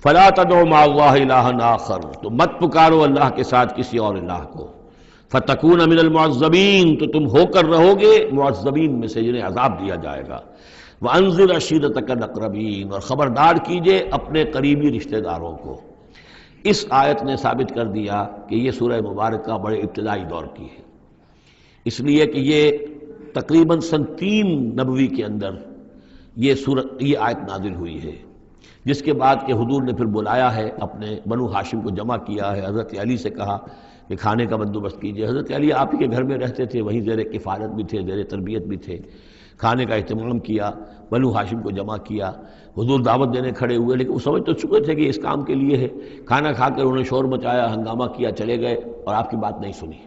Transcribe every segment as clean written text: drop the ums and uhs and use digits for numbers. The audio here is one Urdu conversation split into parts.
فلا تدعوا مع اللہ الہا آخر، تو مت پکارو اللہ کے ساتھ کسی اور الہ کو، فتکون من المعذبین، تو تم ہو کر رہو گے معذبین میں سے جنہیں عذاب دیا جائے گا۔ وانذر عشیرتک الاقربین، اور خبردار کیجئے اپنے قریبی رشتہ داروں کو۔ اس آیت نے ثابت کر دیا کہ یہ سورہ مبارکہ بڑے ابتدائی دور کی ہے، اس لیے کہ یہ تقریباً سن 3 نبوی کے اندر یہ آیت نازل ہوئی ہے، جس کے بعد کہ حضور نے پھر بلایا ہے، اپنے بنو ہاشم کو جمع کیا ہے، حضرت علی سے کہا کہ کھانے کا بندوبست کیجئے۔ حضرت علی آپ ہی کے گھر میں رہتے تھے، وہیں زیر کفالت بھی تھے، زیر تربیت بھی تھے، کھانے کا اہتمام کیا، بنو ہاشم کو جمع کیا، حضور دعوت دینے کھڑے ہوئے، لیکن وہ سمجھ تو چکے تھے کہ اس کام کے لیے ہے۔ کھانا کھا کر انہوں نے شور مچایا، ہنگامہ کیا، چلے گئے اور آپ کی بات نہیں سنی۔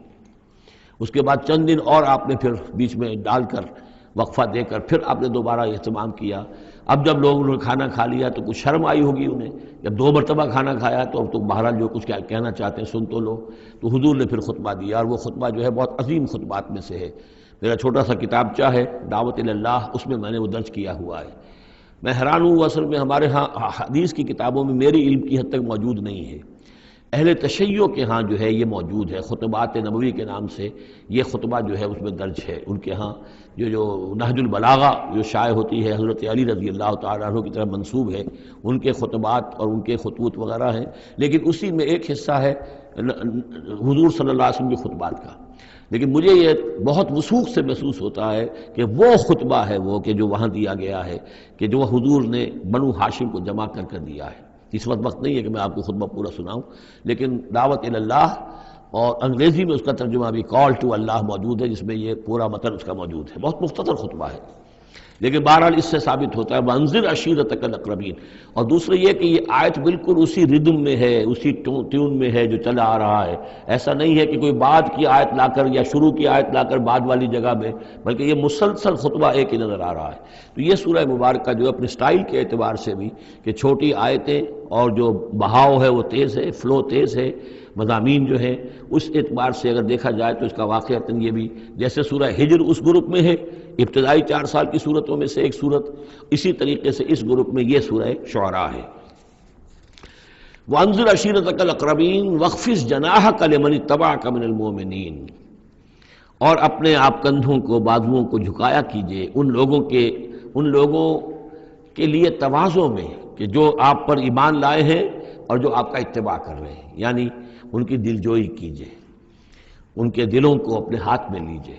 اس کے بعد چند دن اور آپ نے پھر بیچ میں ڈال کر وقفہ دے کر پھر آپ نے دوبارہ اہتمام کیا۔ اب جب لوگوں نے کھانا کھا لیا تو کچھ شرم آئی ہوگی انہیں، جب 2 مرتبہ کھانا کھایا تو اب تو بہرحال جو کچھ کہنا چاہتے ہیں سن تو لو۔ تو حضور نے پھر خطبہ دیا، اور وہ خطبہ جو ہے بہت عظیم خطبات میں سے ہے۔ میرا چھوٹا سا کتابچہ ہے دعوت اللہ، اس میں نے وہ درج کیا ہوا ہے۔ میں حیران ہوں، اصل میں ہمارے ہاں حدیث کی کتابوں میں میری علم کی حد تک موجود نہیں ہے، اہل تشیع کے ہاں جو ہے یہ موجود ہے، خطبات نبوی کے نام سے یہ خطبہ جو ہے اس میں درج ہے۔ ان کے ہاں جو نہج البلاغہ جو شائع ہوتی ہے، حضرت علی رضی اللہ تعالیٰ عنہ کی طرف منسوب ہے، ان کے خطبات اور ان کے خطوط وغیرہ ہیں، لیکن اسی میں ایک حصہ ہے حضور صلی اللہ علیہ وسلم کے خطبات کا۔ لیکن مجھے یہ بہت وثوق سے محسوس ہوتا ہے کہ وہ خطبہ ہے وہ کہ جو وہاں دیا گیا ہے، کہ جو حضور نے بنو ہاشم کو جمع کر دیا ہے۔ اس وقت نہیں ہے کہ میں آپ کو خطبہ پورا سناؤں، لیکن دعوت اللہ اور انگریزی میں اس کا ترجمہ بھی کال ٹو اللہ موجود ہے، جس میں یہ پورا متن اس کا موجود ہے۔ بہت مختصر خطبہ ہے، لیکن بہرحال اس سے ثابت ہوتا ہے وانذر عشیرتک الاقربین۔ اور دوسرے یہ کہ یہ آیت بالکل اسی ردم میں ہے، اسی ٹیون میں ہے جو چلا آ رہا ہے۔ ایسا نہیں ہے کہ کوئی بعد کی آیت لا کر یا شروع کی آیت لا کر بعد والی جگہ میں، بلکہ یہ مسلسل خطبہ ایک ہی نظر آ رہا ہے۔ تو یہ سورہ مبارکہ جو اپنے سٹائل کے اعتبار سے بھی کہ چھوٹی آیتیں اور جو بہاؤ ہے وہ تیز ہے، فلو تیز ہے، مضامین جو ہیں اس اعتبار سے اگر دیکھا جائے تو اس کا واقعتاً یہ بھی جیسے سورہ ہجر اس گروپ میں ہے، ابتدائی 4 سال کی صورتوں میں سے ایک صورت، اسی طریقے سے اس گروپ میں یہ سورہ شعراء ہے۔ وَأَنذِرْ عَشِيرَتَكَ الْأَقْرَبِينَ وَاخْفِضْ جَنَاحَكَ لِمَنِ اتَّبَعَكَ مِنَ الْمُؤْمِنِينَ، اور اپنے آپ کندھوں کو، بازوؤں کو جھکایا کیجئے ان لوگوں کے لیے تواضع میں کہ جو آپ پر ایمان لائے ہیں اور جو آپ کا اتباع کر رہے ہیں، یعنی ان کی دلجوئی کیجئے، ان کے دلوں کو اپنے ہاتھ میں لیجئے۔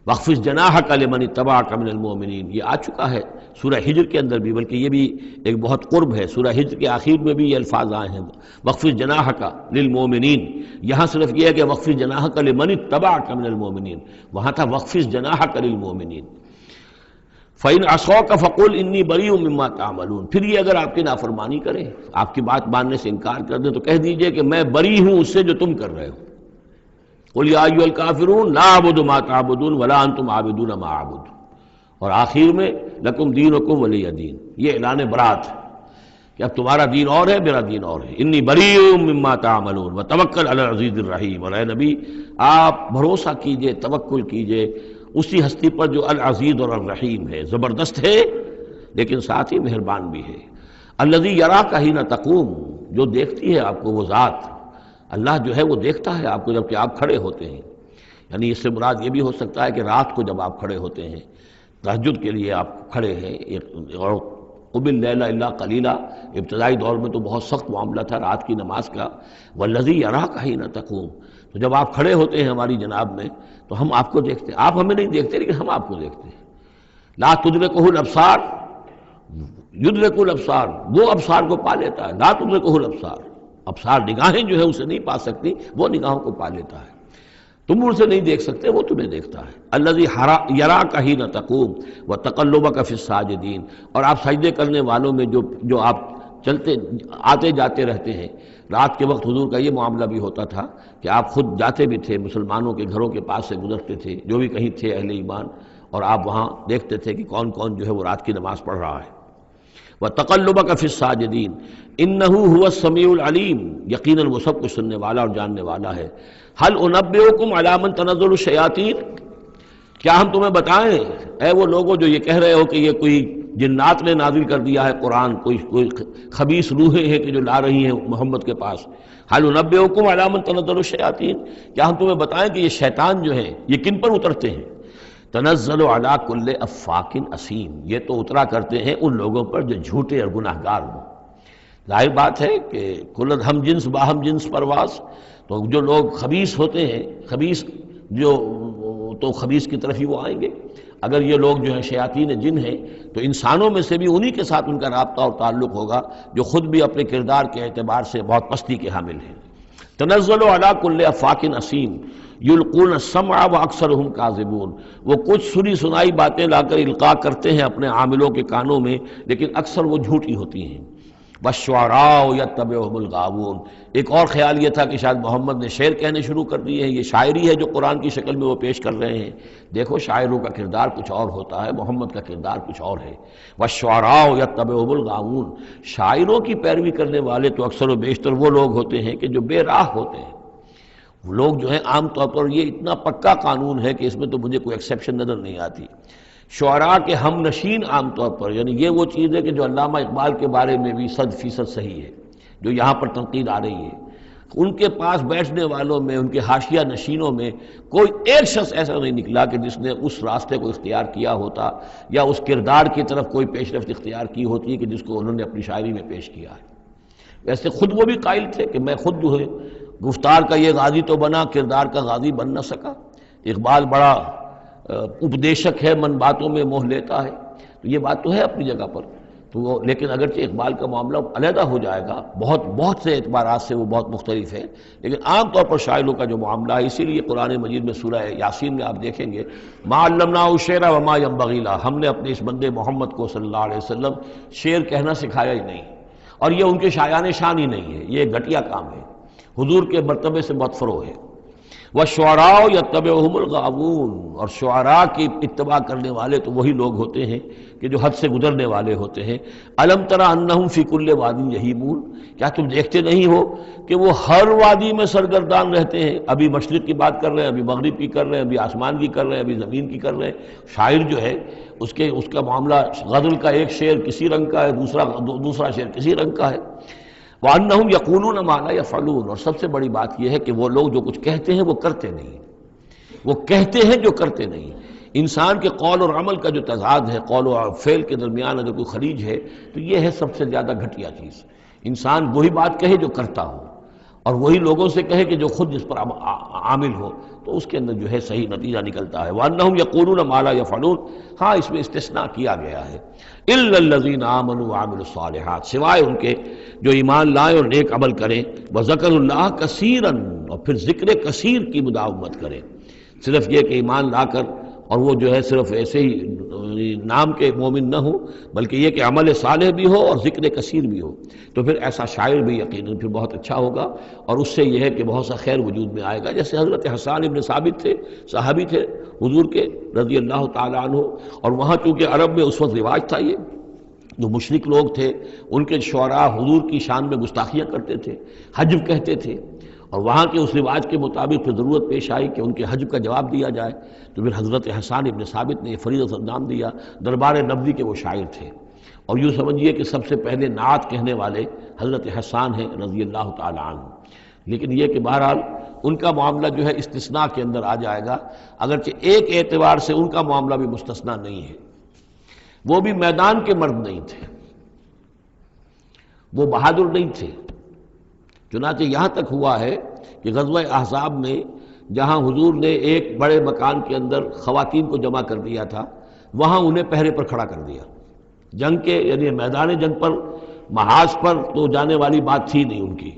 وَاخْفِضْ جَنَاحَكَ لِمَنِ اتَّبَعَكَ مِنَ الْمُؤْمِنِينَ، یہ آ چکا ہے سورہ ہجر کے اندر بھی، بلکہ یہ بھی ایک بہت قرب ہے، سورہ ہجر کے آخر میں بھی یہ الفاظ آئے ہیں وَاخْفِضْ جَنَاحَكَ لِلْمُؤْمِنِينَ۔ یہاں صرف یہ ہے کہ وَاخْفِضْ جَنَاحَكَ لِمَنِ اتَّبَعَكَ مِنَ الْمُؤْمِنِينَ، وہاں تھا وَاخْفِضْ جَنَاحَكَ لِلْمُؤْمِنِينَ۔ فَإِنْ عَصَوْكَ فَقُلْ إِنِّي بَرِيءٌ مِّمَّا تَعْمَلُونَ، پھر یہ اگر آپ کی نافرمانی کریں، آپ کی بات ماننے سے انکار کر دیں، تو کہہ دیجئے کہ میں بری ہوں اس سے جو تم کر رہے ہو۔ قُلْ يَا أَيُّهَا الْكَافِرُونَ لَا أَعْبُدُ مَا تَعْبُدُونَ وَلَا أَنْتُمْ عَابِدُونَ مَا أَعْبُدُ، اور آخر میں لَكُمْ دِينُكُمْ وَلِيَّ دِينِ، یہ اعلان برات ہے کہ اب تمہارا دین اور ہے، میرا دین اور ہے۔ إِنِّي بَرِيءٌ مِّمَّا تَعْمَلُونَ وَتَوَكَّلْ عَلَى الْعَزِيزِ الرَّحِيمِ، اور اے نبی آپ بھروسہ کیجئے، توکل کیجئے اسی ہستی پر جو العزیز اور الرحیم ہے، زبردست ہے لیکن ساتھ ہی مہربان بھی ہے۔ الذی یراک حین تقوم، جو دیکھتی ہے آپ کو وہ ذات، اللہ جو ہے وہ دیکھتا ہے آپ کو جب کہ آپ کھڑے ہوتے ہیں۔ یعنی اس سے مراد یہ بھی ہو سکتا ہے کہ رات کو جب آپ کھڑے ہوتے ہیں، تہجد کے لیے آپ کھڑے ہیں، اور قم اللیل الا قلیلا، ابتدائی دور میں تو بہت سخت معاملہ تھا رات کی نماز کا۔ والذی یراک حین تقوم، تو جب آپ کھڑے ہوتے ہیں ہماری جناب میں تو ہم آپ کو دیکھتے ہیں، آپ ہمیں نہیں دیکھتے لیکن ہم آپ کو دیکھتے ہیں۔ لا تدرکہ الابصار یدرک الابصار، وہ ابصار کو پا لیتا ہے، لا تدرکہ الابصار، ابصار نگاہیں جو ہے اسے نہیں پا سکتی، وہ نگاہوں کو پا لیتا ہے۔ تم اسے نہیں دیکھ سکتے، وہ تمہیں دیکھتا ہے۔ الذی یراک حین تقوم وتقلبک فی الساجدین، اور آپ سجدے کرنے والوں میں جو آپ چلتے آتے جاتے رہتے ہیں۔ رات کے وقت حضور کا یہ معاملہ بھی ہوتا تھا کہ آپ خود جاتے بھی تھے، مسلمانوں کے گھروں کے پاس سے گزرتے تھے جو بھی کہیں تھے اہل ایمان، اور آپ وہاں دیکھتے تھے کہ کون کون جو ہے وہ رات کی نماز پڑھ رہا ہے۔ وَتَقَلُّبَكَ فِي السَّاجِدِينَ إِنَّهُ هُوَ السَّمِيعُ الْعَلِيمُ، یقیناً وہ سب کچھ سننے والا اور جاننے والا ہے۔ هَلْ أُنَبِّئُكُمْ عَلَىٰ مَنْ تَنَزَّلُ الشَّيَاطِينُ، کیا ہم تمہیں بتائیں اے وہ لوگوں جو یہ کہہ رہے ہو کہ یہ کوئی جنات نے نازل کر دیا ہے قرآن، کوئی خبیث روحیں ہیں کہ جو لا رہی ہیں محمد کے پاس. حل نبئکم علی من تنزل الشیاطین، کیا ہم تمہیں بتائیں کہ یہ شیطان جو ہیں یہ کن پر اترتے ہیں؟ تنزل علی کل افاک اثیم، یہ تو اترا کرتے ہیں ان لوگوں پر جو جھوٹے اور گناہ گار ہوں. ظاہر بات ہے کہ کل ہم جنس باہم جنس پرواز، تو جو لوگ خبیث ہوتے ہیں، خبیث جو تو خبیث کی طرف ہی وہ آئیں گے. اگر یہ لوگ جو ہیں شیاطین جن ہیں تو انسانوں میں سے بھی انہی کے ساتھ ان کا رابطہ اور تعلق ہوگا جو خود بھی اپنے کردار کے اعتبار سے بہت پستی کے حامل ہیں. تنزل علی کل افاک اثیم یلقون السمع واکثرهم کاذبون، وہ کچھ سنی سنائی باتیں لا کر القاء کرتے ہیں اپنے عاملوں کے کانوں میں، لیکن اکثر وہ جھوٹی ہوتی ہیں. والشعراء یتبعهم الغاوون، ایک اور خیال یہ تھا کہ شاید محمد نے شعر کہنے شروع کر دیے ہیں، یہ شاعری ہے جو قرآن کی شکل میں وہ پیش کر رہے ہیں. دیکھو شاعروں کا کردار کچھ اور ہوتا ہے، محمد کا کردار کچھ اور ہے. والشعراء یتبعهم الغاوون، شاعروں کی پیروی کرنے والے تو اکثر و بیشتر وہ لوگ ہوتے ہیں کہ جو بے راہ ہوتے ہیں. وہ لوگ جو ہیں عام طور پر، یہ اتنا پکا قانون ہے کہ اس میں تو مجھے کوئی ایکسیپشن نظر نہیں آتی. شعراء کے ہم نشین عام طور پر، یعنی یہ وہ چیز ہے کہ جو علامہ اقبال کے بارے میں بھی 100% صحیح ہے، جو یہاں پر تنقید آ رہی ہے، ان کے پاس بیٹھنے والوں میں، ان کے حاشیہ نشینوں میں کوئی ایک شخص ایسا نہیں نکلا کہ جس نے اس راستے کو اختیار کیا ہوتا یا اس کردار کی طرف کوئی پیش رفت اختیار کی ہوتی کہ جس کو انہوں نے اپنی شاعری میں پیش کیا ہے. ویسے خود وہ بھی قائل تھے کہ میں خود جو ہے گفتار کا یہ غازی تو بنا، کردار کا غازی بن نہ سکا. اقبال بڑا اپدیشک ہے، من باتوں میں موہ لیتا ہے، تو یہ بات تو ہے اپنی جگہ پر. تو لیکن اگرچہ اقبال کا معاملہ علیحدہ ہو جائے گا، بہت سے اعتبارات سے وہ بہت مختلف ہے، لیکن عام طور پر شاعروں کا جو معاملہ ہے، اسی لیے قرآن مجید میں سورہ یاسین میں آپ دیکھیں گے ما علمناہ الشعر وما ينبغی لہ، ہم نے اپنے اس بندے محمد کو صلی اللہ علیہ وسلم شعر کہنا سکھایا ہی نہیں، اور یہ ان کے شایان شان ہی نہیں ہے، یہ گھٹیا کام ہے، حضور کے مرتبے سے بہت فرو ہے. والشعراء یتبعهم الغاوون، اور شعراء کی اتباع کرنے والے تو وہی لوگ ہوتے ہیں کہ جو حد سے گزرنے والے ہوتے ہیں. الم تر انہم فی کل واد یہیمون، کیا تم دیکھتے نہیں ہو کہ وہ ہر وادی میں سرگردان رہتے ہیں؟ ابھی مشرق کی بات کر رہے ہیں، ابھی مغرب کی کر رہے ہیں، ابھی آسمان کی کر رہے ہیں، ابھی زمین کی کر رہے ہیں. شاعر جو ہے اس کا معاملہ غزل کا ایک شعر کسی رنگ کا ہے، دوسرا شعر کسی رنگ کا ہے. وَأَنَّهُمْ يَقُولُونَ مَا لَا يَفْعَلُونَ، اور سب سے بڑی بات یہ ہے کہ وہ لوگ جو کچھ کہتے ہیں وہ کرتے نہیں، وہ کہتے ہیں جو کرتے نہیں. انسان کے قول اور عمل کا جو تضاد ہے، قول و فعل کے درمیان اگر کوئی خلیج ہے تو یہ ہے سب سے زیادہ گھٹیا چیز. انسان وہی بات کہے جو کرتا ہو، اور وہی لوگوں سے کہے کہ جو خود اس پر عامل ہو، تو اس کے اندر جو ہے صحیح نتیجہ نکلتا ہے. وَأَنَّهُمْ يَقُولُونَ مَا لَا يَفْعَلُونَ، ہاں اس میں استثناء کیا گیا ہے، إِلَّا الَّذِينَ آمَنُوا وَعَمِلُوا الصَّالِحَاتِ، سوائے ان کے جو ایمان لائیں اور نیک عمل کریں. وَذَكَرُوا اللَّهَ كَثِيرًا، اور پھر ذکر کثیر کی مداومت کریں. صرف یہ کہ ایمان لا کر اور وہ جو ہے صرف ایسے ہی نام کے مومن نہ ہو، بلکہ یہ کہ عمل صالح بھی ہو اور ذکر کثیر بھی ہو، تو پھر ایسا شاعر بھی یقیناً پھر بہت اچھا ہوگا، اور اس سے یہ ہے کہ بہت سا خیر وجود میں آئے گا. جیسے حضرت حسان ابن ثابت تھے، صحابی تھے حضور کے رضی اللہ تعالیٰ عنہ، اور وہاں چونکہ عرب میں اس وقت رواج تھا، یہ جو مشرک لوگ تھے ان کے شعراء حضور کی شان میں گستاخیاں کرتے تھے، حجب کہتے تھے، اور وہاں کے اس رواج کے مطابق پھر ضرورت پیش آئی کہ ان کے حجب کا جواب دیا جائے، تو پھر حضرت حسان ابن ثابت نے یہ فریضہ انجام دیا. دربار نبوی کے وہ شاعر تھے، اور یوں سمجھیے کہ سب سے پہلے نعت کہنے والے حضرت حسان ہیں رضی اللہ تعالیٰ عنہ. لیکن یہ کہ بہرحال ان کا معاملہ جو ہے استثناء کے اندر آ جائے گا، اگرچہ ایک اعتبار سے ان کا معاملہ بھی مستثنیٰ نہیں ہے. وہ بھی میدان کے مرد نہیں تھے، وہ بہادر نہیں تھے. چنانچہ یہاں تک ہوا ہے کہ غزوہ احزاب میں جہاں حضور نے ایک بڑے مکان کے اندر خواتین کو جمع کر دیا تھا، وہاں انہیں پہرے پر کھڑا کر دیا. جنگ کے یعنی میدان جنگ پر محاذ پر تو جانے والی بات تھی نہیں ان کی،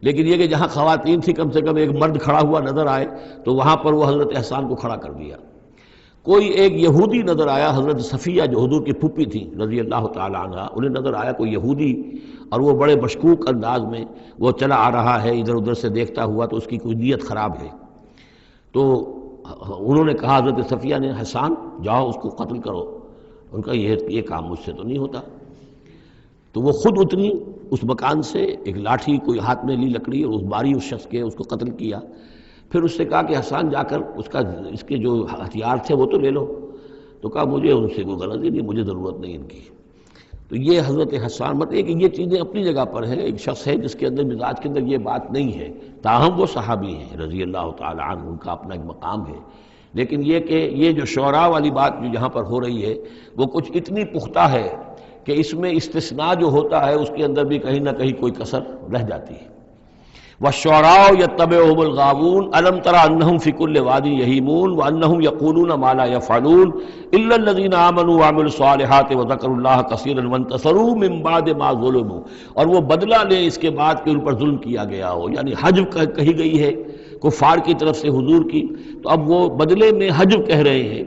لیکن یہ کہ جہاں خواتین تھی کم سے کم ایک مرد کھڑا ہوا نظر آئے تو وہاں پر وہ حضرت احسان کو کھڑا کر دیا. کوئی ایک یہودی نظر آیا، حضرت صفیہ جو حضور کی پھوپھی تھی رضی اللہ تعالی عنہ، انہیں نظر آیا کوئی یہودی، اور وہ بڑے مشکوک انداز میں وہ چلا آ رہا ہے ادھر ادھر سے دیکھتا ہوا، تو اس کی کوئی نیت خراب ہے. تو انہوں نے کہا، حضرت صفیہ نے، حسان جاؤ اس کو قتل کرو. ان کا یہ کام مجھ سے تو نہیں ہوتا. تو وہ خود اتری اس مکان سے، ایک لاٹھی کوئی ہاتھ میں لی لکڑی، اور اس باری اس شخص کے اس کو قتل کیا. پھر اس سے کہا کہ حسان جا کر اس کے جو ہتھیار تھے وہ تو لے لو. تو کہا مجھے ان سے کوئی غرض ہی نہیں، مجھے ضرورت نہیں ان کی. تو یہ حضرت حسان مطلب کہ یہ چیزیں اپنی جگہ پر ہیں. ایک شخص ہے جس کے اندر مزاج کے اندر یہ بات نہیں ہے، تاہم وہ صحابی ہیں رضی اللہ تعالی عنہ، ان کا اپنا ایک مقام ہے. لیکن یہ کہ یہ جو شعراء والی بات جو یہاں پر ہو رہی ہے وہ کچھ اتنی پختہ ہے کہ اس میں استثناء جو ہوتا ہے اس کے اندر بھی کہیں نہ کہیں کوئی کسر رہ جاتی ہے. وَالشُّعَرَاءُ يَتَّبِعُهُمُ الْغَاوُونَ أَلَمْ تَرَ أَنَّهُمْ فِي كُلِّ وَادٍ يَهِيمُونَ وَأَنَّهُمْ يَقُولُونَ مَا لَا يَفْعَلُونَ إِلَّا الَّذِينَ آمَنُوا وَعَمِلُوا الصَّالِحَاتِ وَذَكَرُوا اللَّهَ كَثِيرًا وَانتَصَرُوا مِن بَعْدِ مَا ظُلِمُوا، اور وہ بدلہ لیں اس کے بعد کہ ان پر ظلم کیا گیا ہو. یعنی حجب کہی گئی ہے کفار کی طرف سے حضور کی، تو اب وہ بدلے میں حجب کہہ رہے ہیں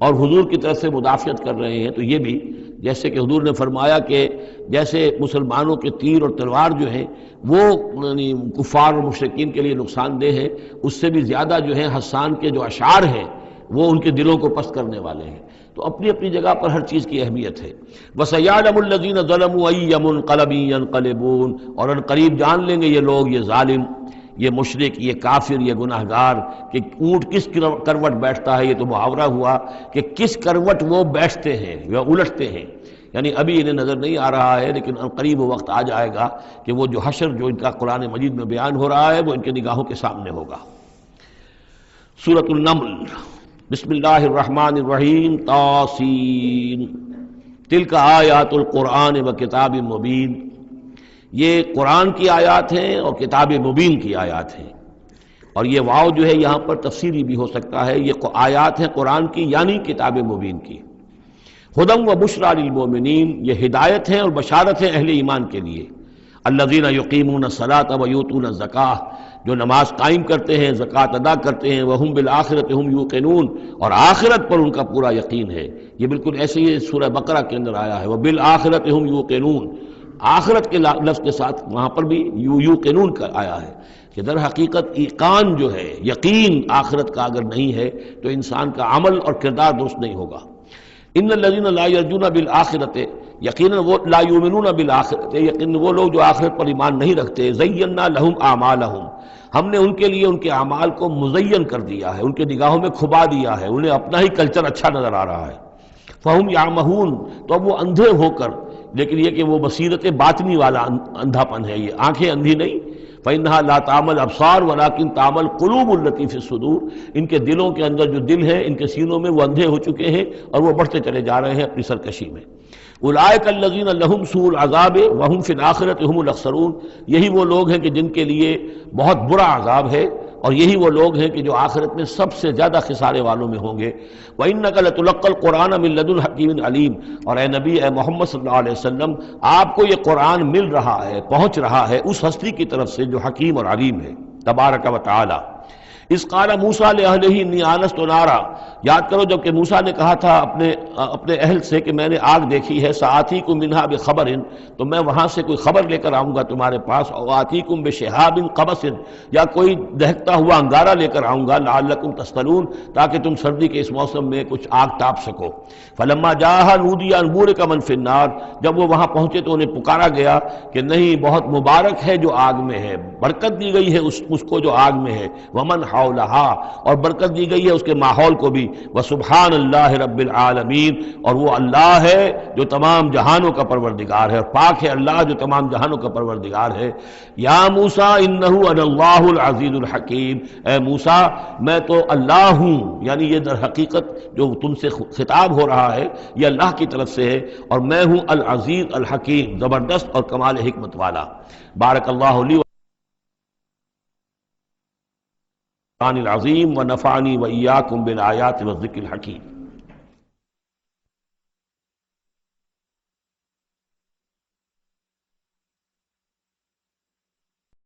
اور حضور کی طرف سے مدافعت کر رہے ہیں. تو یہ بھی جیسے کہ حضور نے فرمایا کہ جیسے مسلمانوں کے تیر اور تلوار جو ہیں وہ یعنی کفار اور مشرکین کے لیے نقصان دہ ہے، اس سے بھی زیادہ جو ہے حسان کے جو اشعار ہیں وہ ان کے دلوں کو پست کرنے والے ہیں. تو اپنی اپنی جگہ پر ہر چیز کی اہمیت ہے. وَسَيَعْلَمُ الَّذِينَ ظَلَمُوا أَيَّ مُنقَلَبٍ يَنقَلِبُونَ، اور ان قریب جان لیں گے یہ لوگ، یہ ظالم، یہ مشرک، یہ کافر، یہ گناہگار کہ اونٹ کس کروٹ بیٹھتا ہے. یہ تو محاورہ ہوا کہ کس کروٹ وہ بیٹھتے ہیں یا الٹتے ہیں. یعنی ابھی انہیں نظر نہیں آ رہا ہے، لیکن قریب وقت آ جائے گا کہ وہ جو حشر جو ان کا قرآن مجید میں بیان ہو رہا ہے وہ ان کے نگاہوں کے سامنے ہوگا. سورۃ النمل، بسم اللہ الرحمن الرحیم. طاسین تلک آیات القرآن و کتاب مبین، یہ قرآن کی آیات ہیں اور کتاب مبین کی آیات ہیں. اور یہ واو جو ہے یہاں پر تفسیری بھی ہو سکتا ہے، یہ آیات ہیں قرآن کی یعنی کتاب مبین کی. ہدی و بشریٰ للمؤمنین، یہ ہدایت ہیں اور بشارت ہیں اہل ایمان کے لیے. الذین یقیمون الصلاۃ و یؤتون الزکاۃ، جو نماز قائم کرتے ہیں، زکوٰۃ ادا کرتے ہیں. وہم بالآخرۃ ہم یوقنون، اور آخرت پر ان کا پورا یقین ہے. یہ بالکل ایسے ہی سورہ بقرہ کے اندر آیا ہے، وبالآخرۃ ہم یوقنون، آخرت کے لفظ کے ساتھ وہاں پر بھی یوقنون کا آیا ہے کہ در حقیقت ایقان جو ہے، یقین آخرت کا اگر نہیں ہے تو انسان کا عمل اور کردار درست نہیں ہوگا. ان الذین لا یرجون بالآخرۃ، یقیناً وہ لا یؤمنون بالآخرۃ، یقیناً وہ لوگ جو آخرت پر ایمان نہیں رکھتے. زینا لہم اعمالہم، ہم نے ان کے لیے ان کے اعمال کو مزین کر دیا ہے، ان کے نگاہوں میں کھبا دیا ہے، انہیں اپنا ہی کلچر اچھا نظر آ رہا ہے. فہم یعمہون، تو اب وہ اندھے ہو کر، لیکن یہ کہ وہ بصیرت باطنی والا اندھا پن ہے، یہ آنکھیں اندھی نہیں. فإنها لا تعمى الأبصار ولكن تعمى القلوب التي في الصدور، ان کے دلوں کے اندر جو دل ہے، ان کے سینوں میں وہ اندھے ہو چکے ہیں اور وہ بڑھتے چلے جا رہے ہیں اپنی سرکشی میں. اولئک الذین لہم سوء العذاب وہم فی الآخرۃ ہم الاخسرون، یہی وہ لوگ ہیں کہ جن کے لیے بہت برا عذاب ہے اور یہی وہ لوگ ہیں کہ جو آخرت میں سب سے زیادہ خسارے والوں میں ہوں گے. وَإِنَّكَ لَتُلَقَّى الْقُرْآنَ مِن لَدُنْ حَكِيمٍ عَلِيمٍ، اور اے نبی، اے محمد صلی اللہ علیہ وسلم، آپ کو یہ قرآن مل رہا ہے، پہنچ رہا ہے اس ہستی کی طرف سے جو حکیم اور علیم ہے. تبارک و تعالی. اذ قال موسیٰ لأہلہ انی آنست نارا، یاد کرو جب کہ موسیٰ نے کہا تھا اپنے اہل سے کہ میں نے آگ دیکھی ہے. سآتیکم منہا بخبر، تو میں وہاں سے کوئی خبر لے کر آؤں گا تمہارے پاس. او آتیکم بشہاب قبس، یا کوئی دہکتا ہوا انگارہ لے کر آؤں گا. لعلکم تصطلون، تاکہ تم سردی کے اس موسم میں کچھ آگ تاپ سکو. فلما جاءہا نودی ان بورک من فی النار، جب وہ وہاں پہنچے تو انہیں پکارا گیا کہ نہیں، بہت مبارک ہے جو آگ میں ہے، برکت دی گئی ہے اس کو جو آگ میں ہے. ومن حولہا، اور برکت دی گئی ہے اس کے ماحول کو بھی. وسبحان اللہ رب العالمین، اور وہ اللہ ہے جو تمام جہانوں کا پروردگار ہے، اور پاک ہے اللہ جو تمام جہانوں کا پروردگار ہے. یا موسیٰ انہ انا اللہ العزیز الحکیم، اے موسیٰ میں تو اللہ ہوں، یعنی یہ در حقیقت جو تم سے خطاب ہو رہا ہے یہ اللہ کی طرف سے ہے، اور میں ہوں العزیز الحکیم، زبردست اور کمال حکمت والا. بارک اللہ لی العظیم ونفعنی وإیاکم بالآیات والذکر الحکیم.